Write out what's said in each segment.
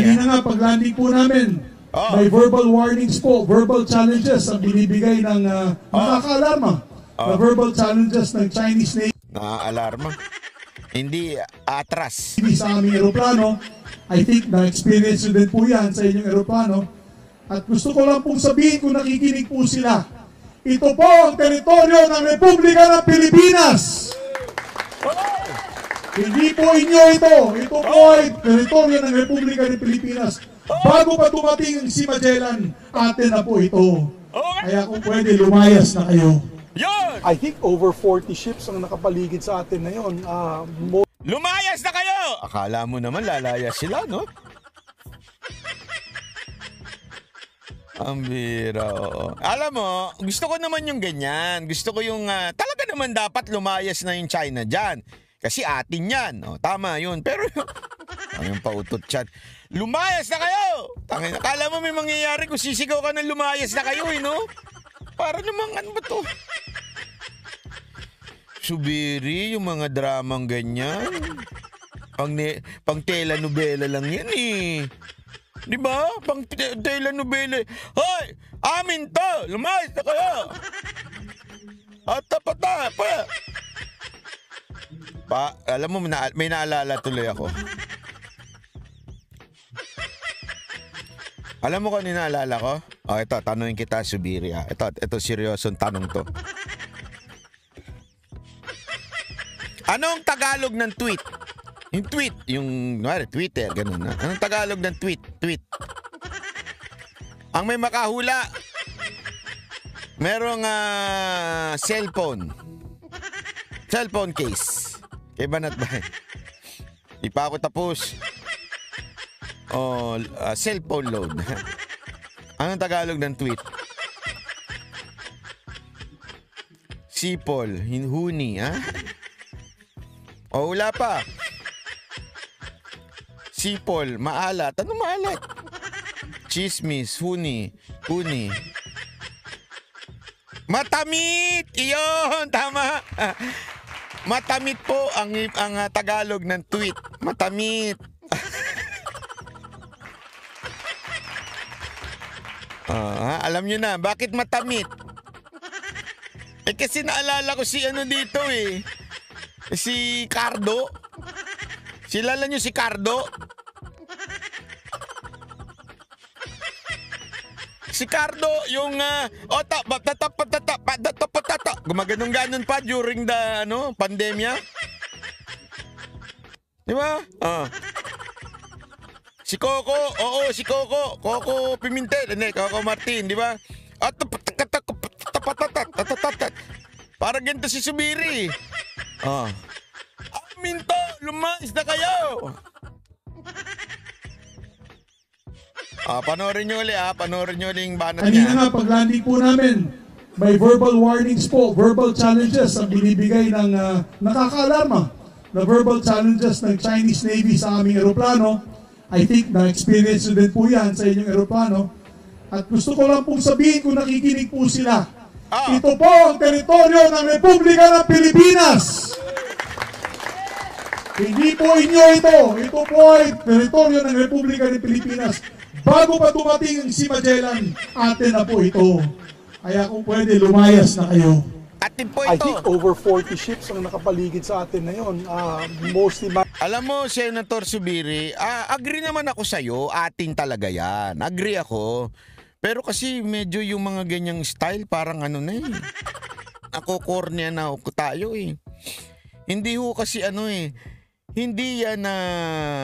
Kanina nga, pag-landing po namin, may verbal warnings po, verbal challenges ang binibigay ng nakaka-alarma. Na verbal challenges ng Chinese Navy. Nakaka-alarma. Hindi atras. Sa aming eroplano, I think na-experience nyo din po yan sa inyong eroplano. At gusto ko lang pong sabihin kung nakikinig po sila. Ito po ang teritoryo ng Republika ng Pilipinas. Hindi po inyo ito. Ito po ay teritoryo ng Republika ng Pilipinas. Bago pa dumating si Magellan, atin na po ito. Kaya kung pwede, lumayas na kayo. I think over 40 ships ang nakapaligid sa atin na yun. Lumayas na kayo! Akala mo naman lalaya sila, no? Ang bira, oo. Alam mo, gusto ko naman yung ganyan. Gusto ko yung, talaga naman dapat lumayas na yung China dyan. Kasi atin yan. O, tama yun. Pero yung pautot chan. Lumayas na kayo! Tangin, akala mo may mangyayari kung sisigaw ka ng lumayas na kayo, eh, no? Para namang ano ba to? Subiri, yung mga dramang ganyan. Pang telenovela lang yan, eh. Di ba? Pang telenovela. Hoy! Amin to! Lumayas na kayo! At tapata pa! Alam mo, may naalala tuloy ako. Alam mo kung ano naalala ko? Oh, ito, tanongin kita, Subiri. Ito, seryosong tanong to. Anong Tagalog ng tweet? Yung tweet, yung Twitter, ganun na. Anong Tagalog ng tweet? Tweet. Ang may makahula, merong cellphone. Cellphone case. Kay Banat ba? Di pa ako tapos. Cellphone load. Anong Tagalog ng tweet? Sipol, huni, ha? O, wala pa. Sipol, maalat. Ano maalat? Chismis, huni. Matamit! Iyon, tama. Matamit po ang Tagalog ng tweet. Matamit. Alam nyo na, bakit matamit? Kasi naalala ko si ano dito eh. Si Cardo. Silala nyo si Cardo? Si Cardo, yung gumaganong-ganon pa during the pandemya. Di ba? Si Coco, si Coco. Coco Pimentel, Coco Martin, di ba? Parang ganito si Subiri. Amin to, lumayas na kayo. Panoorin nyo ulit yung banat niya. Kanina nga, pag-landing po namin, may verbal warnings po, verbal challenges ang binibigay ng nakaka-alarma. Na verbal challenges ng Chinese Navy sa aming eroplano. I think na-experience nyo din po yan sa inyong eroplano. At gusto ko lang pong sabihin kung nakikinig po sila. Ito po ang teritoryo ng Republika ng Pilipinas. Hindi po inyo ito. Ito po ay teritoryo ng Republika ng Pilipinas. Bago pa dumating si Magellan, atin na po ito. Kaya kung pwede, lumayas na kayo. Atin po ito. I think over 40 ships ang nakapaligid sa atin na yun. Mostly... Alam mo, Senator Subiri, agree naman ako sa'yo. Atin talaga yan. Agree ako. Pero kasi medyo yung mga ganyang style, parang ano na eh. Nakokornea na ako tayo eh. Hindi ho kasi hindi yan na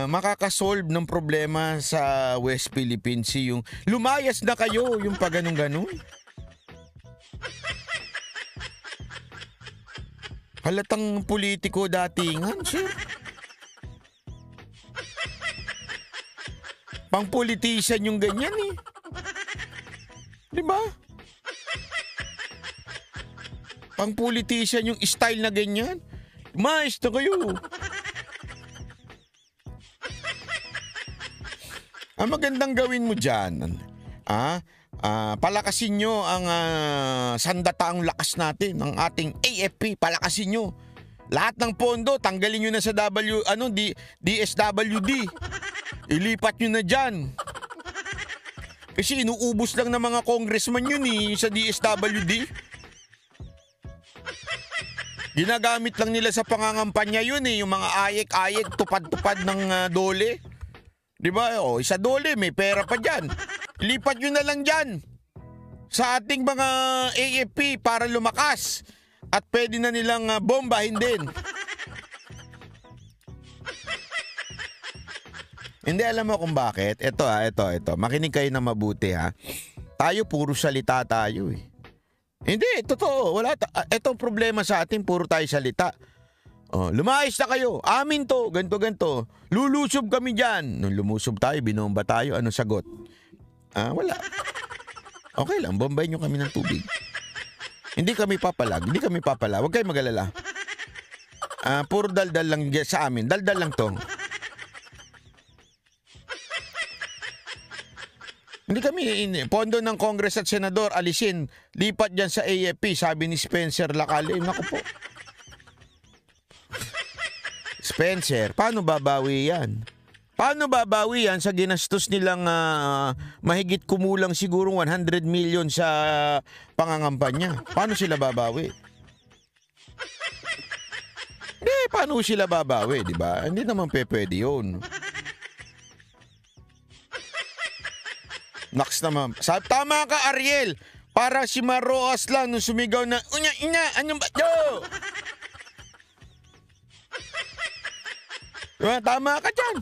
makakasolve ng problema sa West Philippines Sea. Yung lumayas na kayo, yung pa ganun-ganun. Halatang politiko datingan, sir. Pang politician yung ganyan eh. Di ba? Pang politician yung style na ganyan. Mais na kayo. Ang magandang gawin mo dyan, palakasin nyo ang sandataang lakas natin, ang ating AFP, palakasin nyo. Lahat ng pondo, tanggalin nyo na sa DSWD. ilipat nyo na dyan. Kasi inuubos lang ng mga congressman yun sa DSWD. Ginagamit lang nila sa pangangampanya yun yung mga ayek-ayek, tupad-tupad ng dole. Diba? Isa dole, may pera pa dyan. Ilipat nyo na lang dyan sa ating mga AFP para lumakas. At pwede na nilang bombahin din. Hindi, alam mo kung bakit. Ito. Makinig kayo na mabuti ha. Tayo puro salita tayo Hindi, totoo. Itong problema sa atin, puro tayo salita. Lumayas na kayo. Amin to. Ganto. Lulusob kami dyan. Nung lumusob tayo, binomba tayo. Ano sagot? Wala. Okay lang, bombay nyo kami ng tubig. Hindi kami papalag. Huwag kayo mag-alala. Puro daldal lang sa amin. Daldal lang to. Hindi kami, pondo ng Congress at Senador, alisin, lipat dyan sa AFP, sabi ni Spencer Lacalle. Naku po. Spencer, paano babawi yan? Paano babawi yan sa ginastos nilang mahigit kumulang siguro 100 million sa pangangampanya? Paano sila babawi? Paano sila babawi, di ba? Hindi naman pwede yun. Naks naman. Tama ka, Ariel. Para si Maroas lang nung sumigaw na, ina, anong ba? Yo! Diba? Tama ka dyan.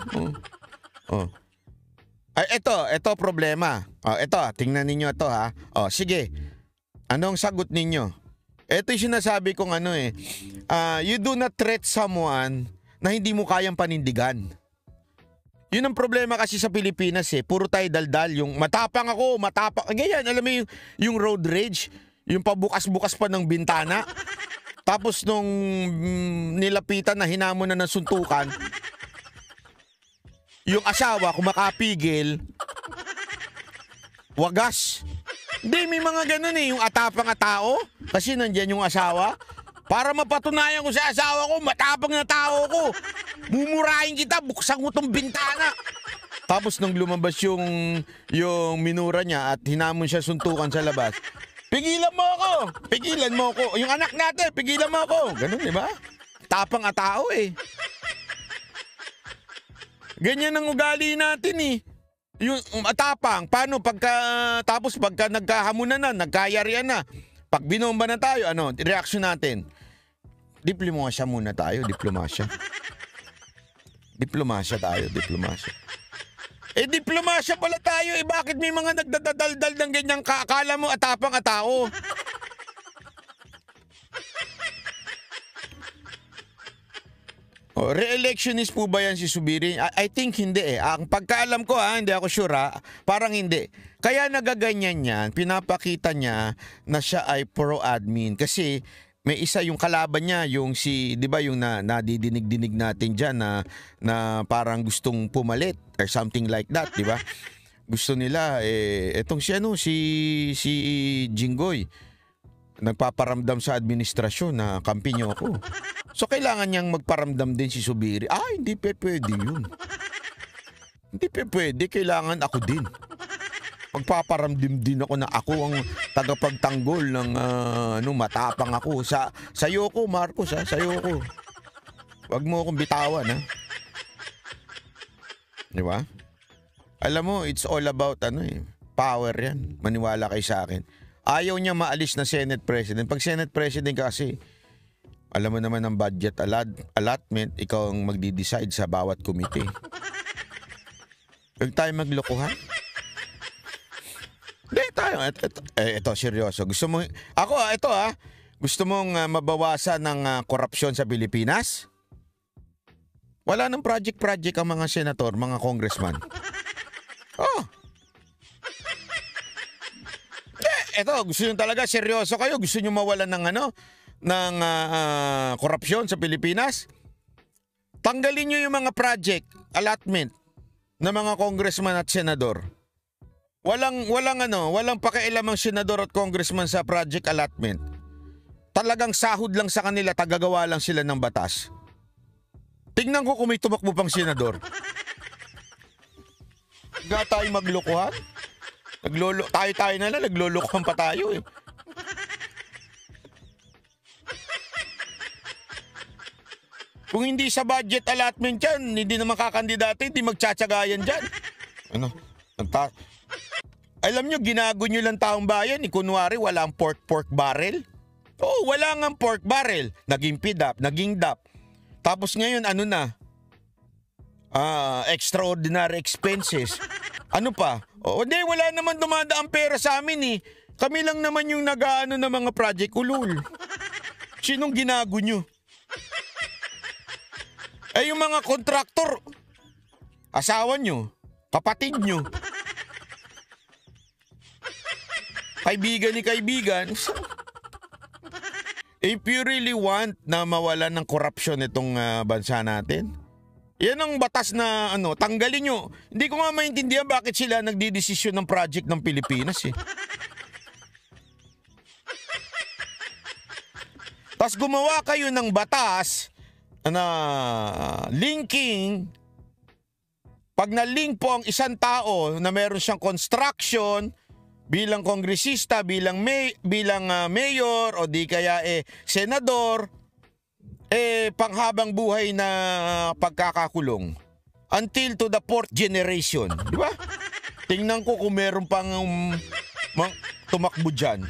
Ay, ito problema. Tingnan ninyo ito ha. Sige. Anong sagot ninyo? Ito yung sinasabi kong you do not threat someone na hindi mo kayang panindigan. Yun ang problema kasi sa Pilipinas Puro tayo daldal. Yung matapang ako. Ganyan, alam mo yung road rage? Yung pabukas-bukas pa ng bintana. Tapos nung nilapitan na hinamon na ng suntukan, yung asawa kung makapigil, wagas. Hindi, may mga ganun yung atapang tao. Kasi nandyan yung asawa. Para mapatunayan ko sa asawa ko, matapang na tao ko. Mumurahin kita, buksan ko tong bintana. Tapos nung lumabas yung minura niya at hinamon siya suntukan sa labas, pigilan mo ako. Yung anak natin, pigilan mo ako. Ganun, di ba? Tapang tao Ganyan ang ugali natin Yung matapang, paano tapos pagka nagkahamunan na, nagkayarian na, pag binomba na tayo, reaction natin? Diplomasya muna tayo, diplomasya. Diplomasya pala tayo bakit may mga nagdadaldal ng ganyang akala mo atapang tao? Re-electionist po ba yan si Subiri? I think hindi Ang pagkaalam ko hindi ako sure parang hindi. Kaya nagaganyan yan, pinapakita niya na siya ay pro-admin kasi may isa yung kalaban niya, yung di ba yung nadidinig-dinig natin diyan na parang gustong pumalit or something like that, di ba? Gusto nila etong si Jinggoy nagpaparamdam sa administrasyon na kampi niyo ako. So kailangan niyang magparamdam din si Subiri. Hindi pwede yun. Hindi pwede, kailangan ako din. Magpaparamdim din ako na ako ang tagapagtanggol ng matapang ako. Sa'yo ko, Marcos sa'yo ko. Wag mo akong bitawan Di ba? Alam mo, it's all about power yan. Maniwala kayo sa akin. Ayaw niya maalis na Senate President. Pag Senate President kasi, alam mo naman ang budget allotment, ikaw ang magdi-decide sa bawat committee. Huwag tayo maglokohan. Hindi tayo. Ito, seryoso. Gusto mo, gusto mong mabawasan ng korupsyon sa Pilipinas? Wala nang project ang mga senator, mga congressman. Gusto nyo talaga, seryoso kayo? Gusto nyo mawalan ng korupsyon sa Pilipinas? Tanggalin nyo yung mga project allotment ng mga congressman at senador. Walang pakialam ang senador at congressman sa project allotment. Talagang sahod lang sa kanila, tagagawa lang sila ng batas. Tingnan ko kung may tumakbo pang senador. Nga tayo maglokohan. Tayo na lang, naglolokohan pa tayo eh. Kung hindi sa budget allotment yan, hindi naman kakandidato, hindi magtsatsagayan dyan. Ano? Alam nyo, ginago nyo lang taong bayan. Kunwari, walang pork barrel. Oo, wala nga pork barrel. Naging PDAP, naging DAP. Tapos ngayon, ano na? Extraordinary expenses. Ano pa? Hindi, wala naman dumadaang pera sa amin eh. Kami lang naman yung nag-aano ng mga project ulul. Sinong ginago nyo? Yung mga kontraktor, asawa nyo, kapatid nyo, kaibigan ni kaibigan. If you really want na mawalan ng korupsyon itong bansa natin, yan ang batas na tanggalin nyo. Hindi ko nga maintindihan bakit sila nagdidesisyon ng project ng Pilipinas eh. Tapos gumawa kayo ng batas na linking, pag na-link po ang isang tao na meron siyang construction bilang kongresista, bilang mayor o di kaya senador, panghabang buhay na pagkakakulong until to the fourth generation, di ba? Tingnan ko kung meron pang tumakbo dyan.